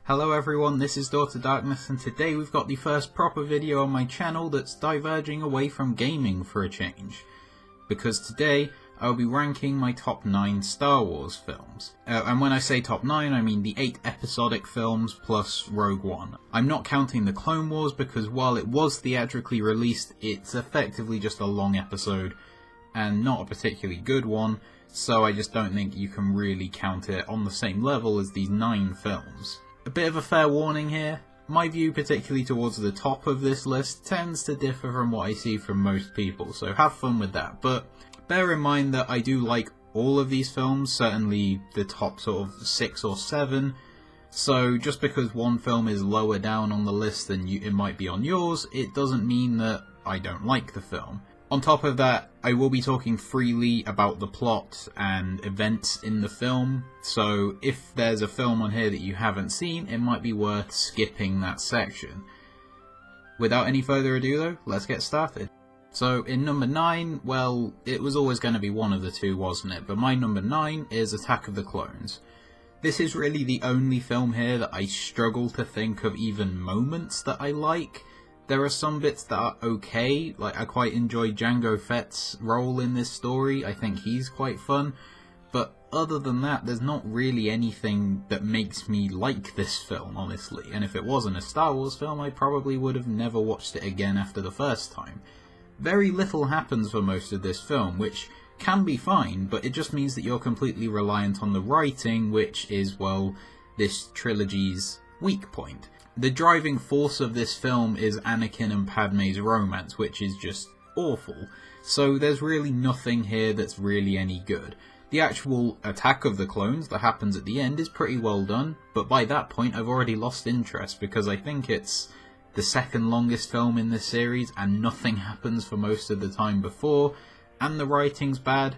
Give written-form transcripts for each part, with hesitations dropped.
Hello everyone, this is Daughter Darkness, and today we've got the first proper video on my channel that's diverging away from gaming for a change. Because today, I'll be ranking my top 9 Star Wars films. And when I say top 9, I mean the 8 episodic films plus Rogue One. I'm not counting the Clone Wars because while it was theatrically released, it's effectively just a long episode, and not a particularly good one, so I just don't think you can really count it on the same level as these 9 films. A bit of a fair warning here, my view particularly towards the top of this list tends to differ from what I see from most people, so have fun with that, but bear in mind that I do like all of these films, certainly the top sort of 6 or 7, so just because one film is lower down on the list than it might be on yours, it doesn't mean that I don't like the film. On top of that, I will be talking freely about the plot and events in the film, so if there's a film on here that you haven't seen, it might be worth skipping that section. Without any further ado though, let's get started. So in number 9, well, it was always going to be one of the two, wasn't it? But my number 9 is Attack of the Clones. This is really the only film here that I struggle to think of even moments that I like. There are some bits that are okay, like I quite enjoy Jango Fett's role in this story, I think he's quite fun, but other than that there's not really anything that makes me like this film, honestly, and if it wasn't a Star Wars film I probably would have never watched it again after the first time. Very little happens for most of this film, which can be fine, but it just means that you're completely reliant on the writing, which is, well, this trilogy's weak point. The driving force of this film is Anakin and Padme's romance, which is just awful, so there's really nothing here that's really any good. The actual Attack of the Clones that happens at the end is pretty well done, but by that point I've already lost interest because I think it's the second longest film in this series and nothing happens for most of the time before, and the writing's bad.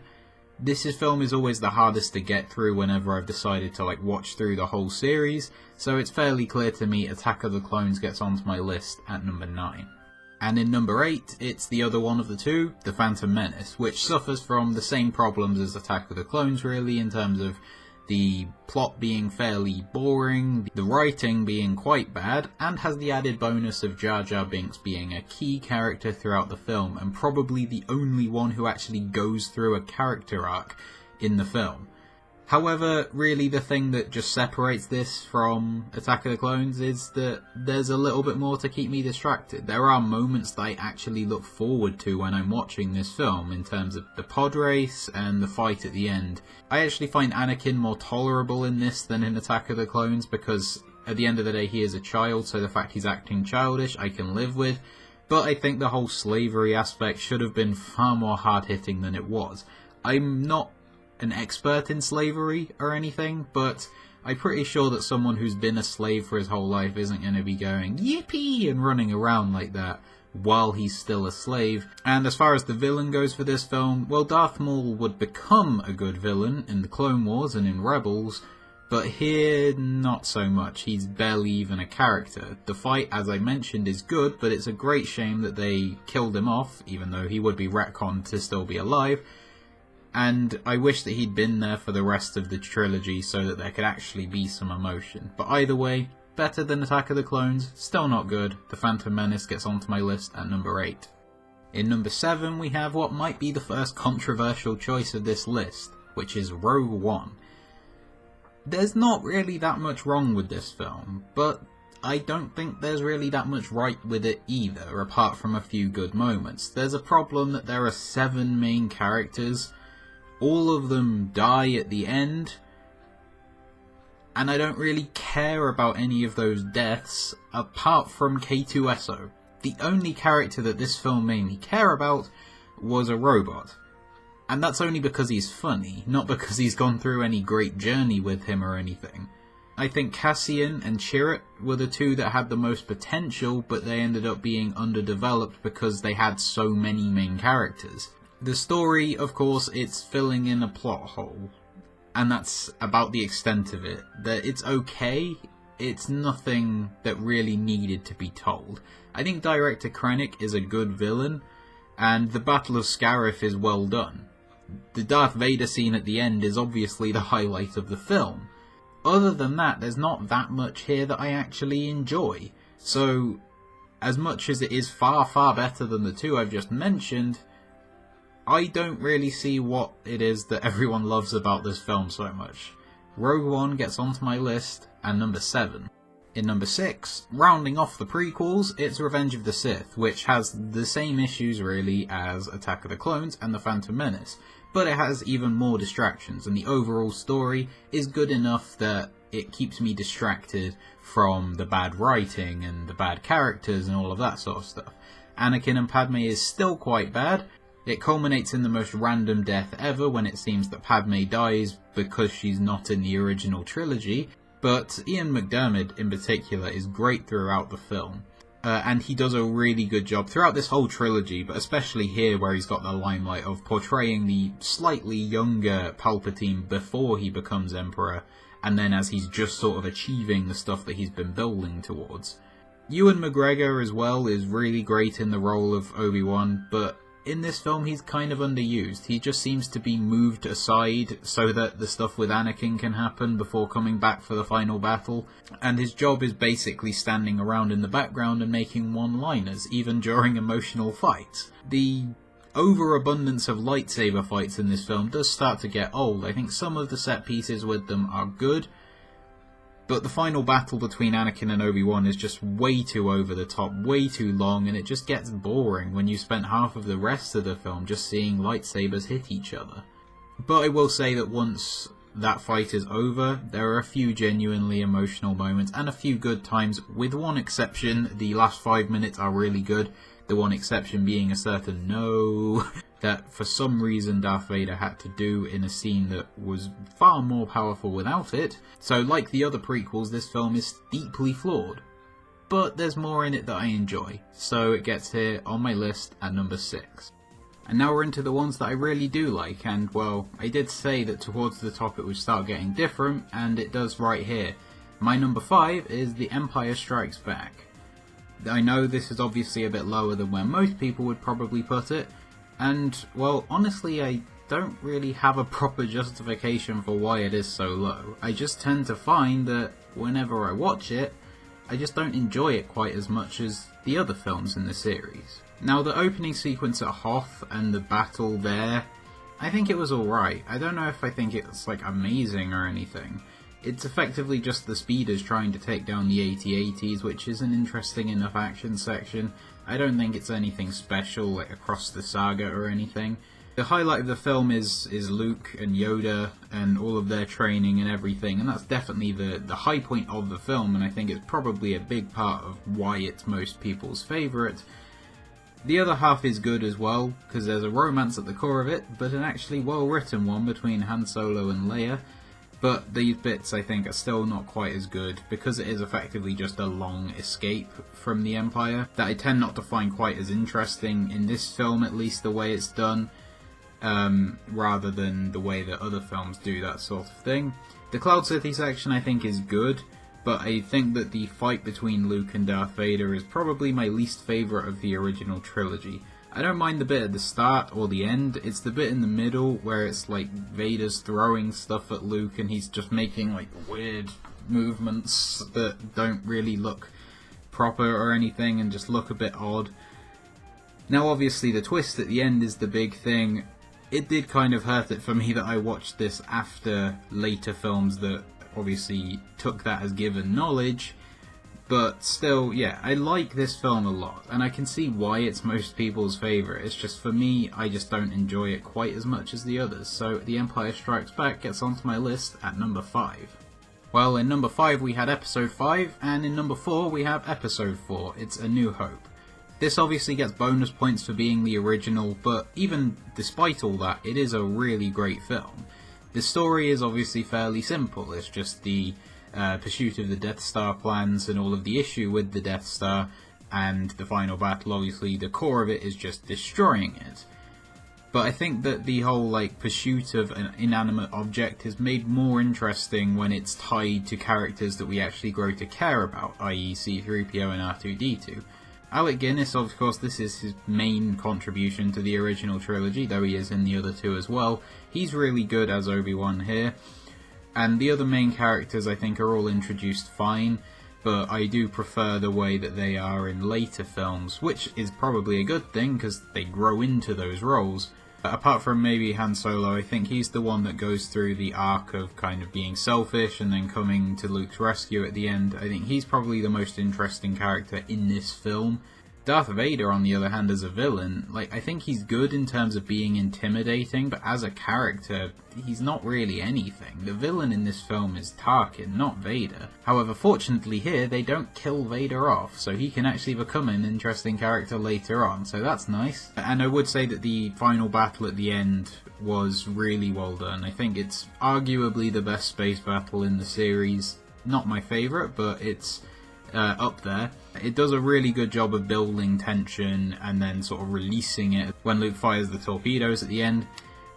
This film is always the hardest to get through whenever I've decided to watch through the whole series, so it's fairly clear to me Attack of the Clones gets onto my list at number 9. And in number 8, it's the other one of the two, The Phantom Menace, which suffers from the same problems as Attack of the Clones really, in terms of the plot being fairly boring, the writing being quite bad, and has the added bonus of Jar Jar Binks being a key character throughout the film, and probably the only one who actually goes through a character arc in the film. However, really the thing that just separates this from Attack of the Clones is that there's a little bit more to keep me distracted. There are moments that I actually look forward to when I'm watching this film, in terms of the pod race and the fight at the end. I actually find Anakin more tolerable in this than in Attack of the Clones, because at the end of the day he is a child, so the fact he's acting childish I can live with, but I think the whole slavery aspect should have been far more hard-hitting than it was. I'm not an expert in slavery or anything, but I'm pretty sure that someone who's been a slave for his whole life isn't going to be going yippee and running around like that while he's still a slave. And as far as the villain goes for this film, well, Darth Maul would become a good villain in the Clone Wars and in Rebels, but here not so much. He's barely even a character. The fight, as I mentioned, is good, but it's a great shame that they killed him off, even though he would be retconned to still be alive. And I wish that he'd been there for the rest of the trilogy so that there could actually be some emotion. But either way, better than Attack of the Clones, still not good. The Phantom Menace gets onto my list at number 8. In number 7 we have what might be the first controversial choice of this list, which is Rogue One. There's not really that much wrong with this film, but I don't think there's really that much right with it either, apart from a few good moments. There's a problem that there are 7 main characters. All of them die at the end, and I don't really care about any of those deaths, apart from K2SO. The only character that this film made me care about was a robot, and that's only because he's funny, not because he's gone through any great journey with him or anything. I think Cassian and Chirrut were the two that had the most potential, but they ended up being underdeveloped because they had so many main characters. The story, of course, it's filling in a plot hole, and that's about the extent of it. That it's okay, it's nothing that really needed to be told. I think Director Krennic is a good villain, and the Battle of Scarif is well done. The Darth Vader scene at the end is obviously the highlight of the film. other than that, there's not that much here that I actually enjoy. So, as much as it is far, far better than the two I've just mentioned, I don't really see what it is that everyone loves about this film so much. Rogue One gets onto my list at number 7. In number 6, rounding off the prequels, it's Revenge of the Sith, which has the same issues really as Attack of the Clones and the Phantom Menace, but it has even more distractions, and the overall story is good enough that it keeps me distracted from the bad writing and the bad characters and all of that sort of stuff. Anakin and Padme is still quite bad. It culminates in the most random death ever when it seems that Padme dies because she's not in the original trilogy, but Ian McDiarmid in particular is great throughout the film. And he does a really good job throughout this whole trilogy, but especially here where he's got the limelight of portraying the slightly younger Palpatine before he becomes Emperor, and then as he's just sort of achieving the stuff that he's been building towards. Ewan McGregor as well is really great in the role of Obi-Wan, but in this film he's kind of underused. He just seems to be moved aside so that the stuff with Anakin can happen before coming back for the final battle, and his job is basically standing around in the background and making one-liners, even during emotional fights. The overabundance of lightsaber fights in this film does start to get old. I think some of the set pieces with them are good, but the final battle between Anakin and Obi-Wan is just way too over the top, way too long, and it just gets boring when you spent half of the rest of the film just seeing lightsabers hit each other. But I will say that once that fight is over, there are a few genuinely emotional moments and a few good times, with one exception. The last 5 minutes are really good, the one exception being a certain no that for some reason Darth Vader had to do in a scene that was far more powerful without it. So like the other prequels, this film is deeply flawed. But there's more in it that I enjoy, so it gets here on my list at number 6. And now we're into the ones that I really do like, and well, I did say that towards the top it would start getting different, and it does right here. My number 5 is The Empire Strikes Back. I know this is obviously a bit lower than where most people would probably put it, and, well, honestly I don't really have a proper justification for why it is so low. I just tend to find that whenever I watch it, I just don't enjoy it quite as much as the other films in the series. Now, the opening sequence at Hoth and the battle there, I think it was alright. I don't know if I think it's, like, amazing or anything. It's effectively just the speeders trying to take down the AT-ATs, which is an interesting enough action section. I don't think it's anything special, like, across the saga or anything. The highlight of the film is Luke and Yoda and all of their training and everything, and that's definitely the high point of the film, and I think it's probably a big part of why it's most people's favourite. The other half is good as well, because there's a romance at the core of it, but an actually well-written one between Han Solo and Leia. But these bits, I think, are still not quite as good, because it is effectively just a long escape from the Empire, that I tend not to find quite as interesting in this film, at least the way it's done, rather than the way that other films do that sort of thing. The Cloud City section, I think, is good, but I think that the fight between Luke and Darth Vader is probably my least favourite of the original trilogy. I don't mind the bit at the start or the end, it's the bit in the middle where it's like Vader's throwing stuff at Luke and he's just making like weird movements that don't really look proper or anything and just look a bit odd. Now obviously the twist at the end is the big thing. It did kind of hurt it for me that I watched this after later films that obviously took that as given knowledge. But still, yeah, I like this film a lot, and I can see why it's most people's favourite. It's just, for me, I just don't enjoy it quite as much as the others, so The Empire Strikes Back gets onto my list at number 5. Well, in number 5 we had Episode 5, and in number 4 we have Episode 4, It's A New Hope. This obviously gets bonus points for being the original, but even despite all that, it is a really great film. The story is obviously fairly simple, it's just the pursuit of the Death Star plans and all of the issue with the Death Star, and the final battle, obviously the core of it is just destroying it. But I think that the whole like pursuit of an inanimate object is made more interesting when it's tied to characters that we actually grow to care about, i.e. C-3PO and R2-D2. Alec Guinness, of course, this is his main contribution to the original trilogy, though he is in the other two as well. He's really good as Obi-Wan here. And the other main characters I think are all introduced fine, but I do prefer the way that they are in later films, which is probably a good thing because they grow into those roles. Apart from maybe Han Solo, I think he's the one that goes through the arc of kind of being selfish and then coming to Luke's rescue at the end. I think he's probably the most interesting character in this film. Darth Vader, on the other hand, as a villain, I think he's good in terms of being intimidating, but as a character, he's not really anything. The villain in this film is Tarkin, not Vader. However, fortunately here, they don't kill Vader off, so he can actually become an interesting character later on, so that's nice. And I would say that the final battle at the end was really well done. I think it's arguably the best space battle in the series. Not my favourite, but it's up there. It does a really good job of building tension and then sort of releasing it when Luke fires the torpedoes at the end,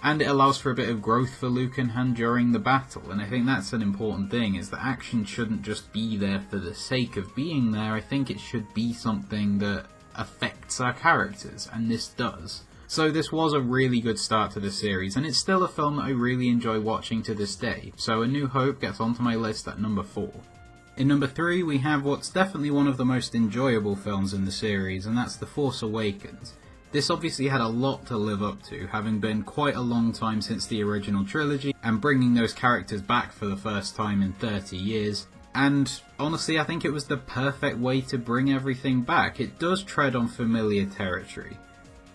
and it allows for a bit of growth for Luke and Han during the battle, and I think that's an important thing, is that action shouldn't just be there for the sake of being there. I think it should be something that affects our characters, and this does. So this was a really good start to the series, and it's still a film that I really enjoy watching to this day, so A New Hope gets onto my list at number 4. In number 3 we have what's definitely one of the most enjoyable films in the series, and that's The Force Awakens. This obviously had a lot to live up to, having been quite a long time since the original trilogy, and bringing those characters back for the first time in 30 years. And honestly, I think it was the perfect way to bring everything back. It does tread on familiar territory.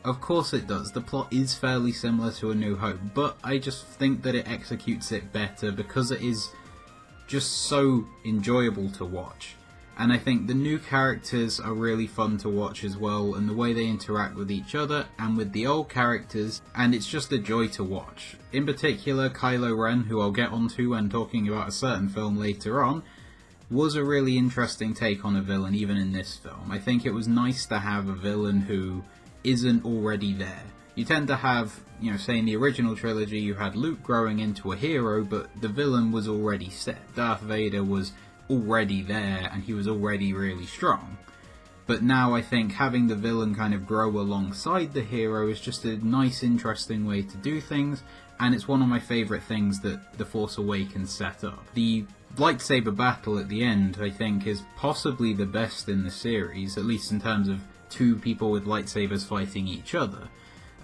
Of course it does, the plot is fairly similar to A New Hope, but I just think that it executes it better because it is just so enjoyable to watch. And I think the new characters are really fun to watch as well, and the way they interact with each other and with the old characters, and it's just a joy to watch. In particular, Kylo Ren, who I'll get onto when talking about a certain film later on, was a really interesting take on a villain even in this film. I think it was nice to have a villain who isn't already there. You tend to have, say in the original trilogy you had Luke growing into a hero, but the villain was already set. Darth Vader was already there and he was already really strong. But now I think having the villain kind of grow alongside the hero is just a nice, interesting way to do things, and it's one of my favourite things that The Force Awakens set up. The lightsaber battle at the end, I think, is possibly the best in the series, at least in terms of two people with lightsabers fighting each other.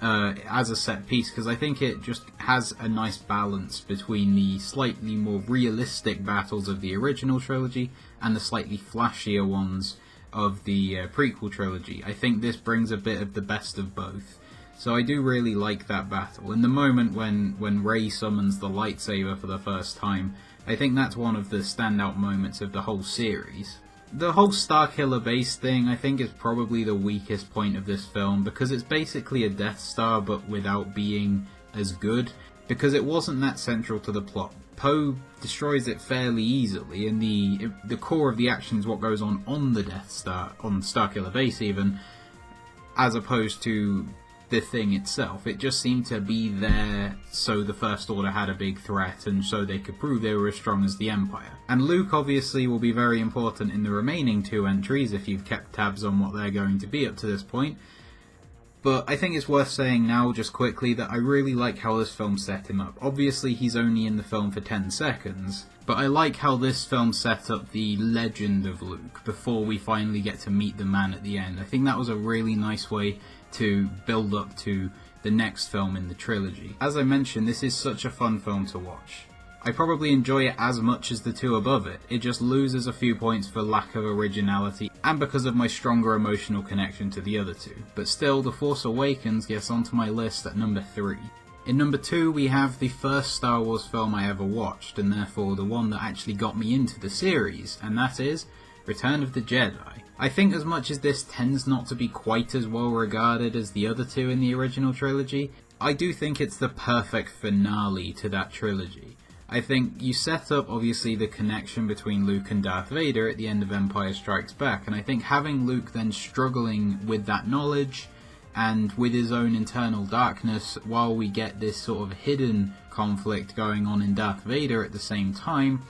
As a set piece, because I think it just has a nice balance between the slightly more realistic battles of the original trilogy and the slightly flashier ones of the prequel trilogy. I think this brings a bit of the best of both. So I do really like that battle. In the moment when Rey summons the lightsaber for the first time, I think that's one of the standout moments of the whole series. The whole Starkiller base thing, I think, is probably the weakest point of this film, because it's basically a Death Star but without being as good, because it wasn't that central to the plot. Poe destroys it fairly easily, and the core of the action is what goes on the Death Star, on Starkiller base even, as opposed to the thing itself. It just seemed to be there so the First Order had a big threat and so they could prove they were as strong as the Empire. And Luke obviously will be very important in the remaining two entries if you've kept tabs on what they're going to be up to this point. But I think it's worth saying now, just quickly, that I really like how this film set him up. Obviously he's only in the film for 10 seconds, but I like how this film set up the legend of Luke before we finally get to meet the man at the end. I think that was a really nice way to build up to the next film in the trilogy. As I mentioned, this is such a fun film to watch. I probably enjoy it as much as the two above it. It just loses a few points for lack of originality and because of my stronger emotional connection to the other two. But still, The Force Awakens gets onto my list at number 3. In number 2 we have the first Star Wars film I ever watched, and therefore the one that actually got me into the series, and that is Return of the Jedi. I think as much as this tends not to be quite as well regarded as the other two in the original trilogy, I do think it's the perfect finale to that trilogy. I think you set up, obviously, the connection between Luke and Darth Vader at the end of Empire Strikes Back, and I think having Luke then struggling with that knowledge and with his own internal darkness while we get this sort of hidden conflict going on in Darth Vader at the same time,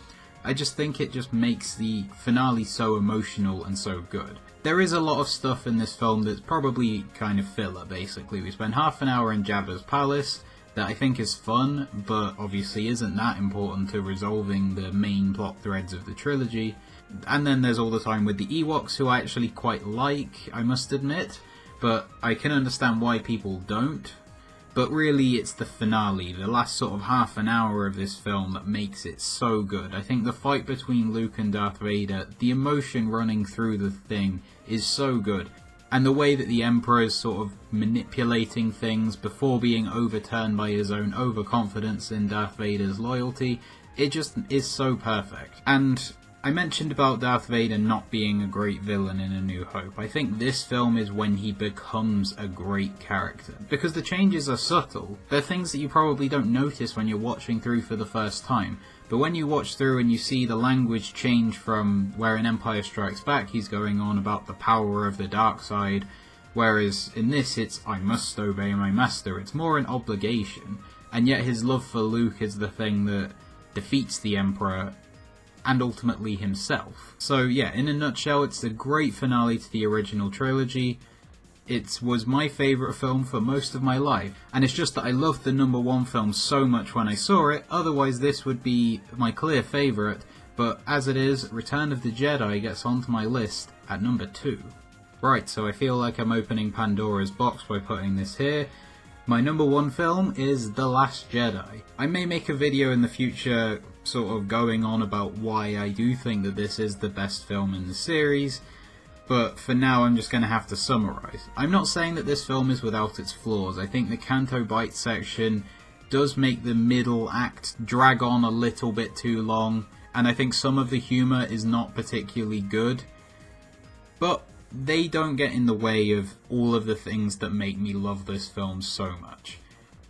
I just think it just makes the finale so emotional and so good. There is a lot of stuff in this film that's probably kind of filler, basically. We spend half an hour in Jabba's palace, that I think is fun, but obviously isn't that important to resolving the main plot threads of the trilogy. And then there's all the time with the Ewoks, who I actually quite like, I must admit, but I can understand why people don't. But really, it's the finale, the last sort of half an hour of this film, that makes it so good. I think the fight between Luke and Darth Vader, the emotion running through the thing, is so good. And the way that the Emperor is sort of manipulating things before being overturned by his own overconfidence in Darth Vader's loyalty, it just is so perfect. And I mentioned about Darth Vader not being a great villain in A New Hope. I think this film is when he becomes a great character, because the changes are subtle. They're things that you probably don't notice when you're watching through for the first time, but when you watch through and you see the language change from where in Empire Strikes Back he's going on about the power of the dark side, whereas in this it's I must obey my master, it's more an obligation, and yet his love for Luke is the thing that defeats the Emperor and ultimately himself. So yeah, in a nutshell, it's a great finale to the original trilogy. It was my favourite film for most of my life, and it's just that I loved the #1 film so much when I saw it, otherwise this would be my clear favourite, but as it is, Return of the Jedi gets onto my list at number 2. Right, so I feel like I'm opening Pandora's box by putting this here. My #1 film is The Last Jedi. I may make a video in the future sort of going on about why I do think that this is the best film in the series, but for now I'm just going to have to summarise. I'm not saying that this film is without its flaws. I think the Canto Bight section does make the middle act drag on a little bit too long, and I think some of the humour is not particularly good, but they don't get in the way of all of the things that make me love this film so much.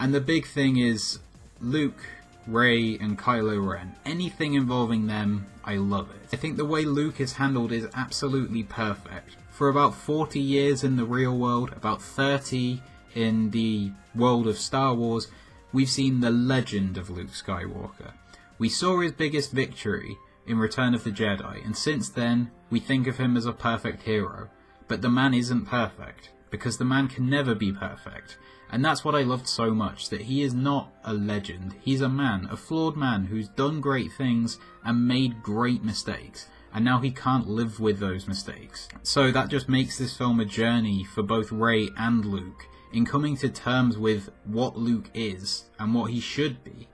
And the big thing is Luke, Rey and Kylo Ren. Anything involving them, I love it. I think the way Luke is handled is absolutely perfect. For about 40 years in the real world, about 30 in the world of Star Wars, we've seen the legend of Luke Skywalker. We saw his biggest victory in Return of the Jedi, and since then, we think of him as a perfect hero. But the man isn't perfect, because the man can never be perfect. And that's what I loved so much, that he is not a legend. He's a man, a flawed man who's done great things and made great mistakes. And now he can't live with those mistakes. So that just makes this film a journey for both Rey and Luke in coming to terms with what Luke is and what he should be.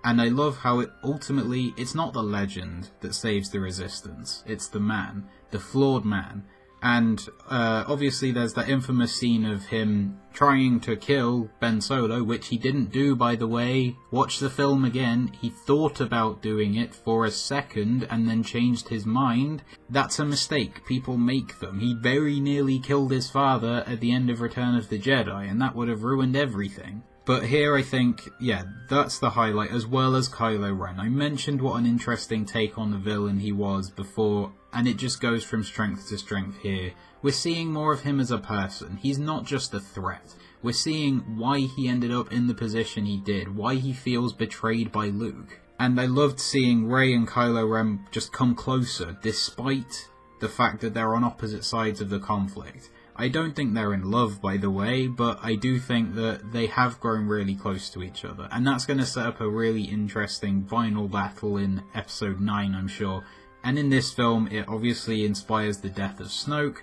And I love how ultimately, it's not the legend that saves the Resistance. It's the man, the flawed man. And obviously there's that infamous scene of him trying to kill Ben Solo, which he didn't do, by the way. Watch the film again. He thought about doing it for a second and then changed his mind. That's a mistake. People make them. He very nearly killed his father at the end of Return of the Jedi, and that would have ruined everything. But here I think, yeah, that's the highlight, as well as Kylo Ren. I mentioned what an interesting take on the villain he was before, and it just goes from strength to strength here. We're seeing more of him as a person. He's not just a threat. We're seeing why he ended up in the position he did, why he feels betrayed by Luke. And I loved seeing Rey and Kylo Ren just come closer, despite the fact that they're on opposite sides of the conflict. I don't think they're in love, by the way, but I do think that they have grown really close to each other, and that's going to set up a really interesting final battle in Episode 9, I'm sure. And in this film, it obviously inspires the death of Snoke,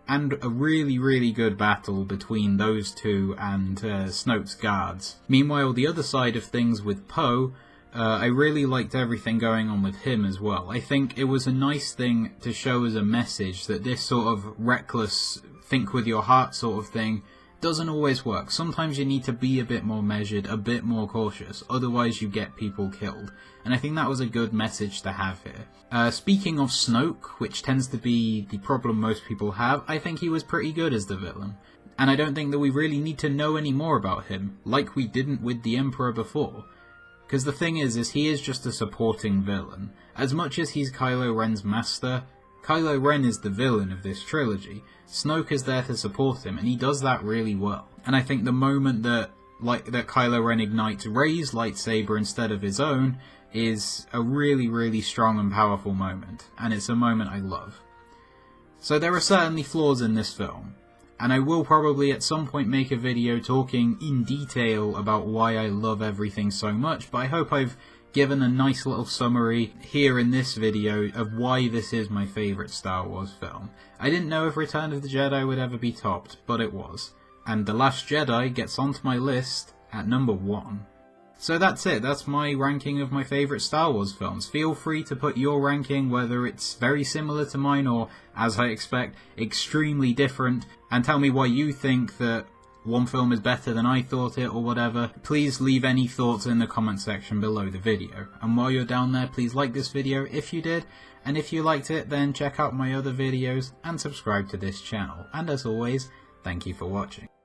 and a really, really good battle between those two and Snoke's guards. Meanwhile, the other side of things with Poe, I really liked everything going on with him as well. I think it was a nice thing to show as a message that this sort of reckless, think with your heart sort of thing doesn't always work. Sometimes you need to be a bit more measured, a bit more cautious, otherwise you get people killed. And I think that was a good message to have here. Speaking of Snoke, which tends to be the problem most people have, I think he was pretty good as the villain. And I don't think that we really need to know any more about him, like we didn't with the Emperor before. Because the thing is he is just a supporting villain. As much as he's Kylo Ren's master, Kylo Ren is the villain of this trilogy. Snoke is there to support him, and he does that really well. And I think the moment that Kylo Ren ignites Rey's lightsaber instead of his own is a really, really strong and powerful moment, and it's a moment I love. So there are certainly flaws in this film, and I will probably at some point make a video talking in detail about why I love everything so much, but I hope I've given a nice little summary here in this video of why this is my favourite Star Wars film. I didn't know if Return of the Jedi would ever be topped, but it was. And The Last Jedi gets onto my list at number 1. So that's it, that's my ranking of my favourite Star Wars films. Feel free to put your ranking, whether it's very similar to mine or, as I expect, extremely different, and tell me why you think that one film is better than I thought it or whatever. Please leave any thoughts in the comment section below the video. And while you're down there, please like this video if you did, and if you liked it then check out my other videos and subscribe to this channel. And as always, thank you for watching.